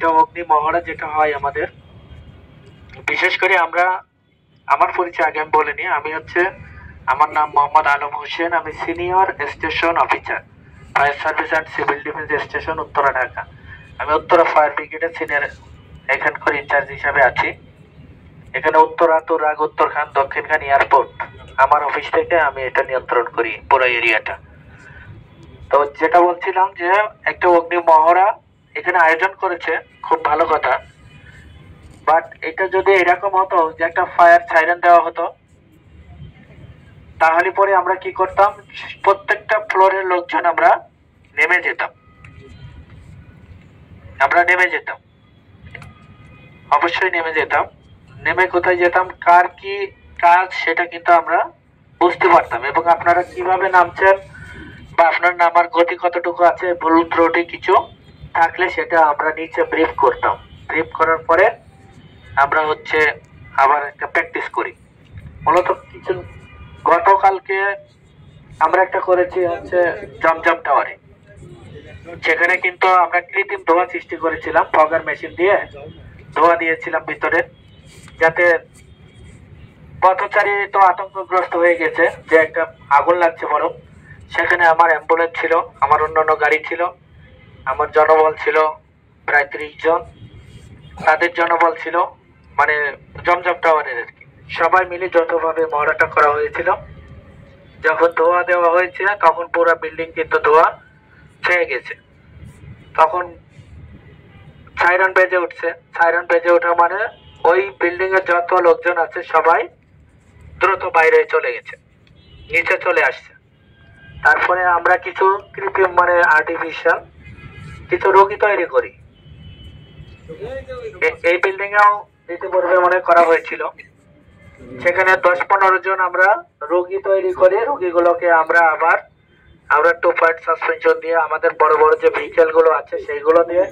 একটা অগ্নি মহড়া যেটা হয় আমাদের, বিশেষ করে আমরা, আমার পরিচয় আগে আমি বলিনি, আমার নাম মোহাম্মদ আলম হোসেন, আমি senior station officer, fire service and civil defence station, Uttara, Dhaka. আমি উত্তরা ফায়ার ব্রিগেডের সিনিয়র এখানকার ইনচার্জ হিসাবে আছি। এখানে উত্তরা, তুরাগ, উত্তরখান, দক্ষিণখান এয়ারপোর্ট আমার অফিস থেকে আমি এটা নিয়ন্ত্রণ করি, পুরো এরিয়াটা। তো যেটা বলছিলাম যে একটা অগ্নি মহড়া এখানে আয়োজন করেছে, খুব ভালো কথা। বাট এটা যদি এরকম হতো যে একটা ফায়ার সাইরেন দেওয়া হতো, তাহলে পরে আমরা কি করতাম, প্রত্যেকটা ফ্লোরের লোকজন আমরা নেমে যেতাম, অবশ্যই নেমে যেতাম। নেমে কোথায় যেতাম, কার কি কাজ সেটা কিন্তু আমরা বুঝতে পারতাম, এবং আপনারা কিভাবে নামছেন বা আপনার নামার গতি কতটুকু আছে, ভুল ত্রুটি কিছু থাকলে সেটা আমরা নিচে ব্রিফ করতাম। ব্রিফ করার পরে আমরা আবার একটা প্র্যাকটিস করি। মূলত কিছু গতকালকে আমরা একটা করেছি জমজম টাওয়ারে। সেখানে কিন্তু আমরা কৃত্রিম ধোঁয়া সৃষ্টি করেছিলাম, ফগার মেশিন দিয়ে ধোঁয়া দিয়েছিলাম ভিতরে, যাতে পথচারী তো আতঙ্কগ্রস্ত হয়ে গেছে যে একটা আগুন লাগছে বড়। সেখানে আমার অ্যাম্বুলেন্স ছিল, আমার অন্যান্য গাড়ি ছিল, আমার জনবল ছিল প্রায় 30 জন, তাদের জনবল ছিল, মানে জমজম টাওয়ারের আর কি। সবাই মিলে যতভাবে মহড়াটা করা হয়েছিল, যখন ধোঁয়া দেওয়া হয়েছে তখন পুরো বিল্ডিং কিন্তু ধোঁয়া ছেয়ে গেছে। তখন সাইরেন বেজে উঠছে, সাইরেন বেজে ওঠা মানে ওই বিল্ডিং এর যত লোকজন আছে সবাই দ্রুত বাইরে চলে গেছে, নিচে চলে আসছে। তারপরে আমরা কিছু কৃত্রিম মানে আর্টিফিশিয়াল কিছু রোগী তৈরি করি। এই বিল্ডিং এও ইতিপূর্বে মনে করা হয়েছিল। সেখানে 10-15 জন আমরা রোগী তৈরি করে রোগীগুলোকে আমরা টু পয়েন্ট সাসপেনশন দিয়ে আমাদের বড় বড় যে ভেহিকেল গুলো আছে সেইগুলো দিয়ে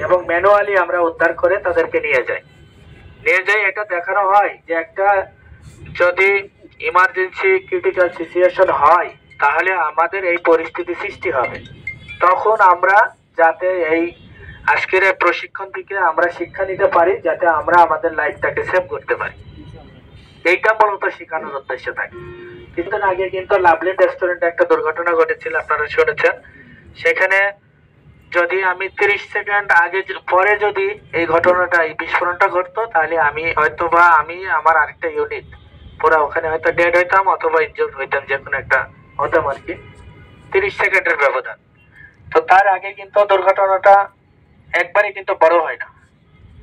এবং ম্যানুয়ালি আমরা উদ্ধার করে তাদেরকে নিয়ে যাই। এটা দেখানো হয় যে একটা যদি ইমার্জেন্সি ক্রিটিক্যাল সিচুয়েশন হয় তাহলে আমাদের এই পরিস্থিতি সৃষ্টি হবে। তখন আমরা যাতে এই আজকের প্রশিক্ষণ থেকে আমরা শিক্ষা নিতে পারি, যাতে আমরা আমাদের লাইফটাকে সেভ করতে পারি। এইটা মূলত শেখানোর উদ্দেশ্য থাকে। কিছুদিন আগে কিন্তু লাভলি রেস্টুরেন্টে একটা দুর্ঘটনা ঘটেছিল, আপনারা শুনেছেন। সেখানে যদি আমি 30 সেকেন্ড আগে পরে যদি এই ঘটনাটা, এই বিস্ফোরণটা ঘটতো, তাহলে আমি আমার আরেকটা ইউনিট পুরো ওখানে হয়তো ডেড হইতাম অথবা ইনজুর্ড হইতাম, যে কোনো একটা হতাম আর কি। 30 সেকেন্ডের ব্যবধান। তো তার আগে কিন্তু দুর্ঘটনাটা একবারে কিন্তু বড় হয় না,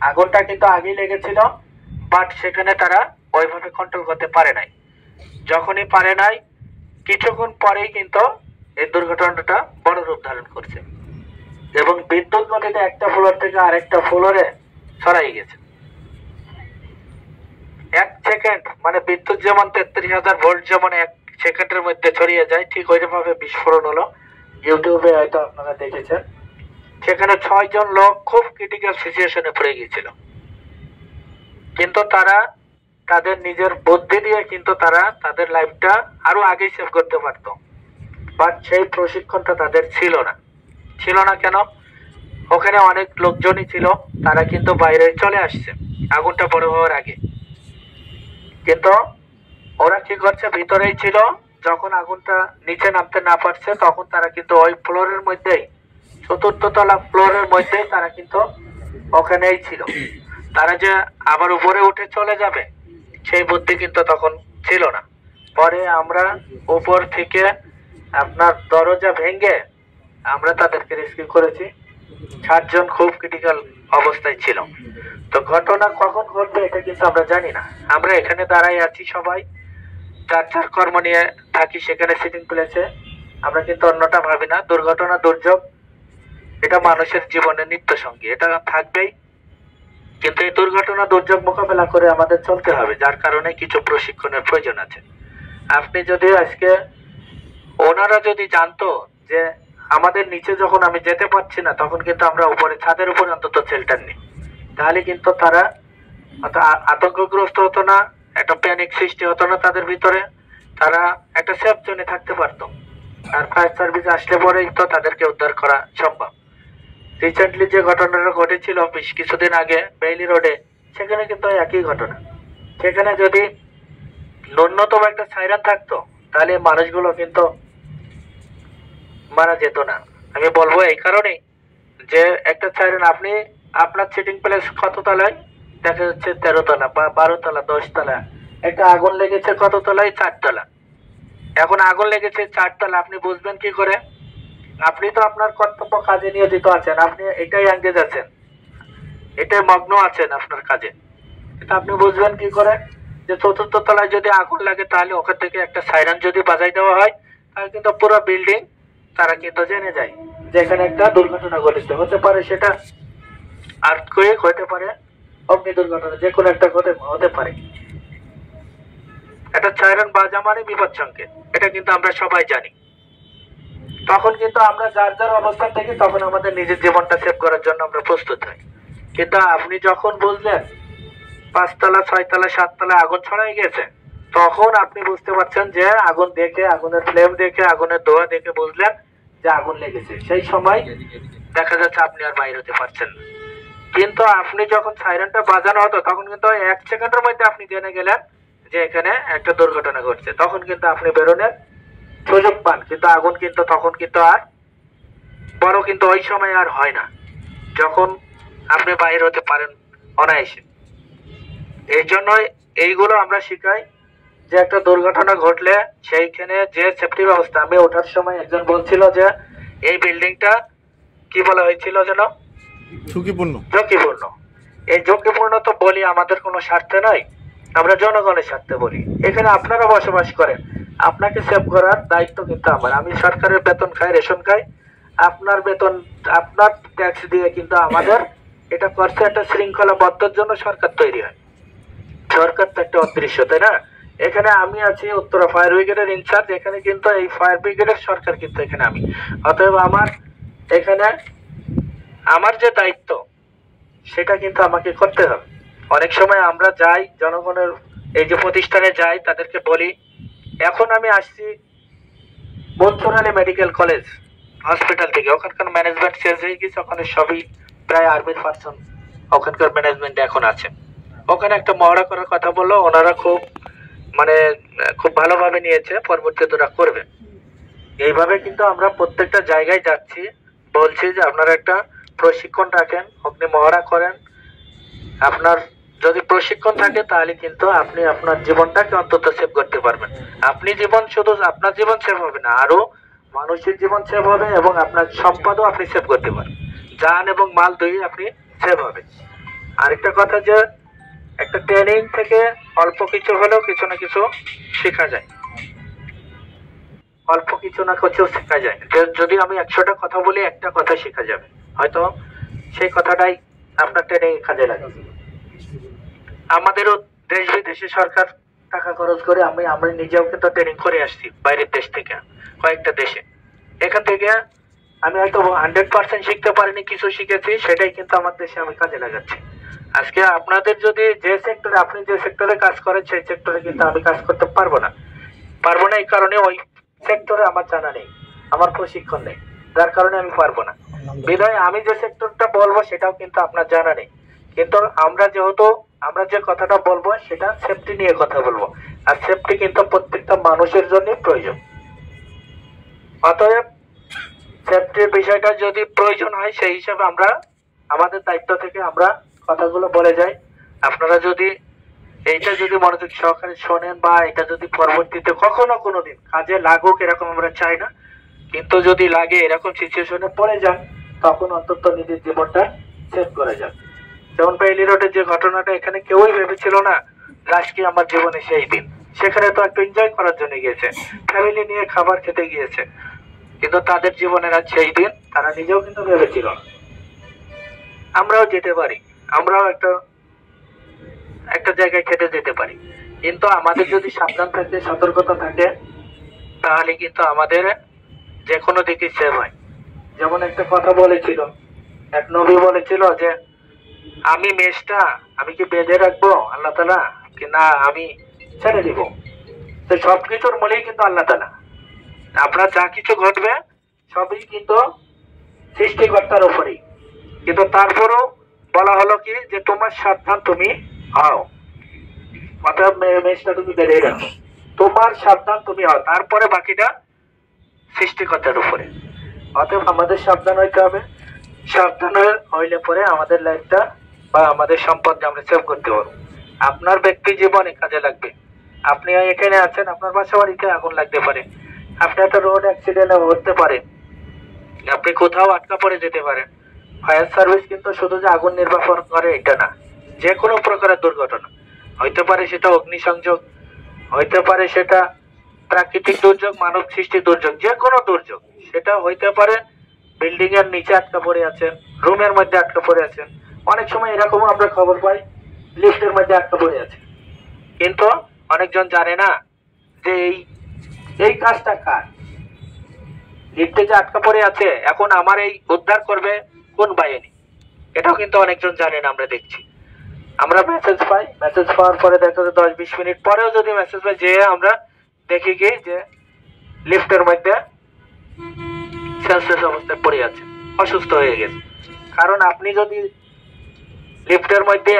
আগুনটা কিন্তু আগেই লেগেছিল, বাট সেখানে তারা ওইভাবে কন্ট্রোল করতে পারে নাই। যখনই পারে নাই, কিছুক্ষণ পরেই কিন্তু এই দুর্ঘটনাটা বড় রূপ ধারণ করছে এবং বিদ্যুৎ গতিতে একটা ফ্লোর থেকে আরেকটা ফ্লোরে ছড়াই গেছে। 1 সেকেন্ড মানে বিদ্যুৎ যেমন 33,000 ভোল্ট যেমন 1 সেকেন্ডের মধ্যে ছড়িয়ে যায়, ঠিক ওইভাবে বিস্ফোরণ হলো। ইউটিউবে হয়তো আপনারা দেখেছেন। সেখানে 6 জন লোক খুব ক্রিটিক্যাল সিচুয়েশনে পড়ে গিয়েছিল, কিন্তু তারা তাদের নিজের বুদ্ধি দিয়ে কিন্তু তারা তাদের লাইফটা আরো আগে সেভ করতে পারতো, বাট সেই প্রশিক্ষণটা তাদের ছিল না। কেন? ওখানে অনেক লোকজনই ছিল, তারা কিন্তু বাইরে চলে আসছে আগুনটা বড় হওয়ার আগে, কিন্তু ওরা কি করছে, ভিতরেই ছিল। যখন আগুনটা নিচে নামতে না পারছে তখন তারা কিন্তু ওই ফ্লোরের মধ্যেই, 4র্থ তলা ফ্লোরের মধ্যেই তারা কিন্তু ওখানেই ছিল। তারা যে আবার উপরে উঠে চলে যাবে সেই বুদ্ধি কিন্তু তখন ছিল না। পরে আমরা উপর থেকে আপনার দরজা ভেঙে আমরা তাদেরকে রেস্কিউ করেছি। 7 জন খুব ক্রিটিক্যাল অবস্থায় ছিল। তো ঘটনা কখন ঘটবে এটা কিন্তু আমরা জানি না। আমরা এখানে দাঁড়াই আছি, সবাই যার কর্ম নিয়ে থাকি সেখানে সিটিং প্লেসে, আমরা কিন্তু অন্যটা ভাবি না। দুর্ঘটনা, দুর্যোগ এটা মানুষের জীবনের নিত্য সঙ্গী, এটা থাকবেই। কিন্তু এই দুর্ঘটনা, দুর্যোগ মোকাবেলা করে আমাদের চলতে হবে, যার কারণে কিছু প্রশিক্ষণের প্রয়োজন আছে। আপনি যদি আজকে, ওনারা যদি জানতো যে আমাদের নিচে যখন আমি যেতে পারছি না, তখন কিন্তু আমরা উপরে ছাদের উপরে অন্তত শেল্টার নিই, তাহলে কিন্তু তারা আতঙ্কগ্রস্ত হতো না, একটা প্যানিক সৃষ্টি হতো না তাদের ভিতরে, তারা একটা সেফ জোনে থাকতে পারতো। আর ফায়ার সার্ভিস আসলে পরেই তো তাদেরকে উদ্ধার করা সম্ভব। রিসেন্টলি যে ঘটনাটা ঘটেছিল বেশ কিছুদিন আগে বেইলি রোডে, সেখানে কিন্তু একই ঘটনা। সেখানে যদি ন্যূনতম একটা সাইরেন থাকতো তাহলে মানুষগুলো কিন্তু মারা যেত না। আমি বলবো এই কারণে যে একটা সাইরেন, আপনি আপনার সিটিং প্লেস কত তলায়, দেখা যাচ্ছে 13 তলা বা 12 তলা 10 তলা, একটা আগুন লেগেছে কত তলায়, 4 তলা। এখন আগুন লেগেছে 4 তলা, আপনি বুঝবেন কি করে? আপনি তো আপনার কর্তব্য কাজে নিয়োজিত আছেন, আপনি এটাই এঙ্গেজ আছেন, এটাই মগ্ন আছেন আপনার কাজে। এটা আপনি বুঝবেন কি করে যে 4র্থ তলায় যদি আগুন লাগে তাহলে ওখান থেকে একটা সাইরেন যদি বাজাই দেওয়া হয় তাহলে কিন্তু পুরো বিল্ডিং তারা কিন্তু জেনে যায় যে এখানে একটা দুর্ঘটনা ঘটেছে। হতে পারে সেটা আর্থকুয়েক, হতে পারে অগ্নি দুর্ঘটনা, যে কোনো একটা হতে পারে। একটা সাইরেন বাজা মানে বিপদ সংকেত, এটা কিন্তু আমরা সবাই জানি। তখন কিন্তু আমরা যার যার অবস্থান থেকে তখন আমাদের নিজের জীবনটা সেভ করার জন্য আমরা প্রস্তুত হই। কিন্তু আপনি যখন বুঝলেন 5 তলা 6 তলা 7 তলা আগুন ছড়াই গেছে, তখন আপনি বুঝতে পারছেন যে আগুন দেখে, আগুনের ফ্লেম দেখে, আগুনের ধোঁয়া দেখে বুঝলেন যে আগুন লেগেছে। সেই সময় দেখা যাচ্ছে আপনি আর বাইরে হতে পারছেন না। কিন্তু আপনি যখন সাইরেনটা বাজানো হতো তখন কিন্তু 1 সেকেন্ডের মধ্যে আপনি জেনে গেলেন যে এখানে একটা দুর্ঘটনা ঘটছে। তখন কিন্তু আপনি বেরোনোর সুযোগ পান। কিন্তু আগুন কিন্তু তখন কিন্তু আর বড় কিন্তু ওই সময় আর হয় না যখন আপনি বাইরে হতে পারেন অনায়াসে। এই জন্যই এইগুলো আমরা শিখাই যে একটা দুর্ঘটনা ঘটলে সেইখানে যে সেফটি ব্যবস্থা। আমি ওঠার সময় একজন বলছিল যে এই বিল্ডিংটা কি বলা হয়েছিল যেন, ঝুঁকিপূর্ণ। এই ঝুঁকিপূর্ণ তো বলি আমাদের কোনো স্বার্থে নয়, আমরা জনগণের স্বার্থে বলি। এখানে আপনারা বসবাস করেন, আপনাকে সেভ করার দায়িত্ব কিন্তু আমার। আমি সরকারের বেতন খাই, রেশন খাই, আপনার বেতন, আপনার ট্যাক্স দিয়ে কিন্তু আমাদের এটা করছে। একটা শৃঙ্খলাবদ্ধর জন্য সরকার তৈরি হয়। সরকার তো একটা অদৃশ্য, তাই না? এখানে আমি আছি উত্তরা ফায়ার ব্রিগেডের ইনচার্জ, এখানে কিন্তু এই ফায়ার ব্রিগেডের সরকার কিন্তু এখানে আমি। অতএব আমার এখানে আমার যে দায়িত্ব সেটা কিন্তু আমাকে করতে হবে। অনেক সময় আমরা যাই জনগণের এই যে প্রতিষ্ঠানে যাই, তাদেরকে বলি। এখন আমি আসছি বনচুরালী মেডিকেল কলেজ হসপিটাল থেকে, ওখানকার ম্যানেজমেন্ট চেঞ্জ হয়ে গেছে, ওখানে সবই প্রায় আর্মির পার্সন ওখানকার ম্যানেজমেন্ট এখন আছে। ওখানে একটা মহড়া করার কথা বললো, ওনারা খুব খুব ভালোভাবে নিয়েছে, পরবর্তীতে ওরা করবে। এইভাবে কিন্তু আমরা প্রত্যেকটা জায়গায় যাচ্ছি, বলছি যে আপনারা একটা প্রশিক্ষণ রাখেন, অগ্নি মহড়া করেন। আপনার যদি প্রশিক্ষণ থাকে তাহলে কিন্তু আপনি আপনার জীবনটাকে অন্তত সেভ করতে পারবেন। আপনি জীবন, শুধু আপনার জীবন সেভ হবে না, আরো মানুষের জীবন সেভ হবে এবং আপনার সম্পদও আপনি সেভ করতে পারবেন। জান এবং মাল দুই আপনি সেভ হবে। আরেকটা কথা যে একটা ট্রেনিং থেকে অল্প কিছু হলেও কিছু না কিছু শেখা যায়, অল্প কিছু না কিছু শেখা যায়। যদি আমি 100টা কথা বলি, একটা কথা শেখা যাবে, হয়তো সেই কথাটাই আপনার ট্রেনিং কাজে লাগে। আমাদেরও দেশ বিদেশে সরকার টাকা খরচ করে, আমরা নিজেও কিন্তু ট্রেনিং করে আসছি বাইরের দেশ থেকে, কয়েকটা দেশে। এখান থেকে আমি হয়তো 100% শিখতে পারিনি, কিছু শিখেছি, সেটাই কিন্তু আমার দেশে আমি কাজে লাগাচ্ছি। আজকে আপনাদের যদি যে সেক্টরে, আপনি যে সেক্টরে কাজ করেন সেই সেক্টরে কিন্তু আমি কাজ করতে পারবো না। এই কারণে ওই সেক্টরে আমার জানা নেই, আমার প্রশিক্ষণ নেই, যার কারণে আমি পারবো না। বিধায় আমি যে সেক্টরটা বলবো সেটাও কিন্তু আপনার জানা নেই। কিন্তু আমরা যে কথাটা বলবো সেটা সেফটি নিয়ে কথা বলবো, আর সেফটি কিন্তু প্রত্যেকটা মানুষের জন্য প্রয়োজন। অতএব সেফটির বিষয়টা যদি প্রয়োজন হয় সেই হিসাবে আমরা আমাদের দায়িত্ব থেকে আমরা কথাগুলো বলে যাই। আপনারা যদি এইটা যদি মনোযোগ সহকারে শোনেন বা এটা যদি পরবর্তীতে কখনো কোনোদিন কাজে লাগুক এরকম আমরা চাই না, কিন্তু যদি লাগে এরকম সিচুয়েশনে পড়ে যান তখন অন্তত নিজের জীবনটা সেভ করে যান। যেমন বেইলি রোডের যে ঘটনাটা, এখানে কেউই ভেবেছিল না আজকে আমার জীবনে সেই দিন। সেখানে তো একটু এনজয় করার জন্য গিয়েছে, ফ্যামিলি নিয়ে খাবার খেতে গিয়েছে, কিন্তু তাদের জীবনের আজ সেই দিন তারা নিজেও কিন্তু ভেবেছিল আমরাও যেতে পারি, আমরাও একটা জায়গায় খেতে যেতে পারি। কিন্তু আমাদের যদি সাবধান থাকে, সতর্কতা থাকে, তাহলে কিন্তু আমাদের যে কোনো দিকে সেভ হয়। যেমন একটা কথা বলেছিল, এক নবী বলেছিল যে আমি মেষটা আমি কি বেঁধে রাখবো আল্লাহ তাআলা, কি না আমি ছেড়ে দিব? তো সবকিছুর মূলেই কিন্তু আল্লাহ তাআলা। আপনার যা কিছু ঘটবে সবই কিন্তু সৃষ্টিকর্তার উপরেই। কিন্তু তারপরেও বলা হলো কি যে তোমার সাবধান তুমি হও, অর্থাৎ মেষটা তুমি বেঁধে রাখো, তোমার সাবধান তুমি হও, তারপরে বাকিটা সৃষ্টিকর্তার উপরে। অতএব আমাদের সাবধান হইতে হবে। সাবধান হইলে পরে আমাদের লাইফটা বা আমাদের সম্পদ আমরা সেভ করতে পারবো। আপনার ব্যক্তি জীবনে কাজে লাগবে। আপনি এখানে আছেন, আপনার বাসা বাড়িতে আগুন লাগতে পারে, আপনি একটা রোড অ্যাক্সিডেন্টে হতে পারেন, আপনি কোথাও আটকা পড়ে যেতে পারেন। ফায়ার সার্ভিস কিন্তু শুধু যে আগুন নির্বাপন করে এটা না, যে কোনো প্রকারের দুর্ঘটনা হইতে পারে, সেটা অগ্নিসংযোগ হইতে পারে, সেটা প্রাকৃতিক দুর্যোগ, মানব সৃষ্টি দুর্যোগ, যে কোনো দুর্যোগ সেটা হইতে পারে। বিল্ডিং এর নিচে আটকা পড়ে আছেন, রুমের মধ্যে আটকা পড়ে আছেন, অনেক সময় এরকমও আমরা খবর পাই লিফটের মধ্যে আটকা পড়ে আছে। কিন্তু অনেকজন জানে না যে এই কাজটা কার। লিফটে যে আটকা পড়ে আছে, এখন আমার এই উদ্ধার করবে কোন বাহিনী, এটাও কিন্তু অনেকজন জানে না। আমরা দেখছি, আমরা মেসেজ পাই, মেসেজ পাওয়ার পরে দেখা যায় 10-20 মিনিট পরেও যদি মেসেজ পাই, যে আমরা দেখি কি যে লিফটের মধ্যে সেন্সলেস অবস্থায় পড়ে আছে, অসুস্থ হয়ে গেছে। কারণ আপনি যদি লিফটের মধ্যে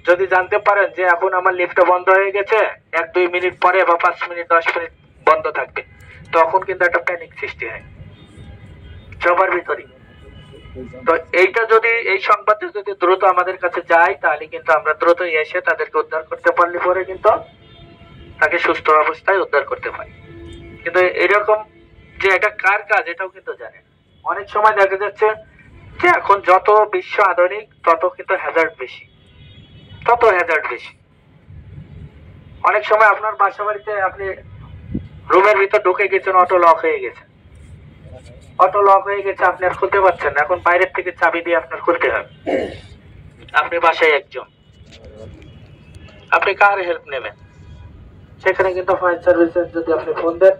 যদি জানতে পারেন যে এখন আমার লিফট বন্ধ হয়ে গেছে, 1-2 মিনিট পরে বা 5 মিনিট 10 মিনিট বন্ধ থাকবে, তখন কিন্তু একটা প্যানিক সৃষ্টি হয় সবার ভিতরে। তো এইটা যদি, এই সংবাদটা যদি দ্রুত আমাদের কাছে যায়, তাহলে কিন্তু আমরা দ্রুত এসে তাদেরকে উদ্ধার করতে পারলে পরে কিন্তু তাকে সুস্থ অবস্থায় উদ্ধার করতে পারি। কিন্তু এরকম যে এটা কার কাজ এটাও কিন্তু জানে। অনেক সময় দেখা যাচ্ছে যে এখন যত বিশ্ব আধুনিক তত কিন্তু হ্যাজার্ড বেশি, তত হ্যাজার্ড বেশি। অনেক সময় আপনার বাসা বাড়িতে আপনি রুমের ভিতর ঢুকে গেছেন, অটো লক হয়ে গেছে, অটো লক হয়ে গেছে, আপনি আর খুলতে পারছেন না, এখন বাইরের থেকে চাবি দিয়ে আপনার খুলতে হবে। আপনি বাসায় একজন, আপনি কার হেল্প নেবেন? সেখানে কিন্তু ফায়ার সার্ভিসের যদি আপনি ফোন দেন,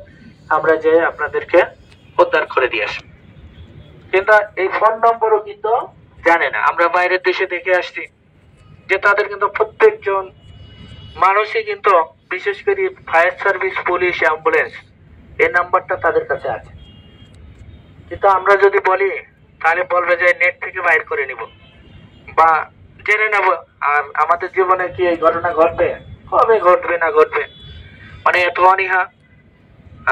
আমরা যে আপনাদেরকে উদ্ধার করে দিয়ে আসবো। কিন্তু এই ফোন নম্বরও কিন্তু জানে না। আমরা বাইরের দেশে দেখে আসছি যে তাদের কিন্তু প্রত্যেকজন মানুষই কিন্তু, বিশেষ করে ফায়ার সার্ভিস, পুলিশ, অ্যাম্বুলেন্স, এই নাম্বারটা তাদের কাছে আছে। কিন্তু আমরা যদি বলি তাহলে বলবে যে নেট থেকে বাইর করে নিব বা জেনে নেব। আর আমাদের জীবনে কি এই ঘটনা ঘটবে? কবে ঘটবে না ঘটবে, মানে এত অনীহা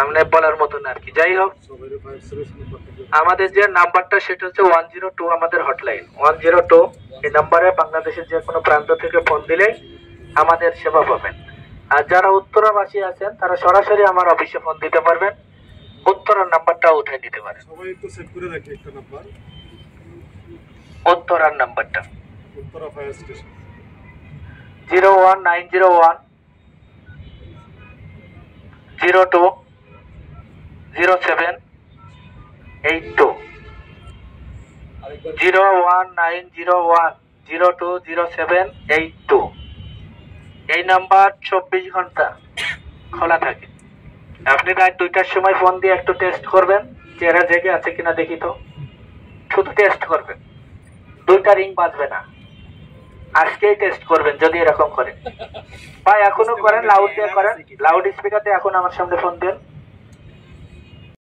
আমরা বলার মতো না আর কি। যাই হোক, আমাদের যে নাম্বারটা সেটা হচ্ছে 102, আমাদের হটলাইন 102। এই নাম্বারে বাংলাদেশের যে কোনো প্রান্ত থেকে ফোন দিলে আমাদের সেবা পাবেন। আর যারা উত্তরাবাসী আছেন তারা সরাসরি আমার অফিসে ফোন দিতে পারবেন, উত্তরার নাম্বারটা উঠে নিতে পারেন। সবাই একটু সেভ করে রাখি একটা নাম্বার, উত্তরার নাম্বারটা উত্তরা ফায়ার স্টেশন 01901 02 07 82, 01901 02 07 82। এই নাম্বার 24 ঘন্টা খোলা থাকে। আপনি রাত 2টার সময় ফোন দিয়ে একটু টেস্ট করবেন যে এরা জেগে আছে কিনা, দেখি তো, শুধু টেস্ট করবেন, 2টা রিং বাজবে না, আজকেই টেস্ট করবেন যদি এরকম করেন। বা এখনো করেন, লাউড দিয়ে করেন, লাউড স্পিকার দিয়ে এখন আমার সামনে ফোন দেন।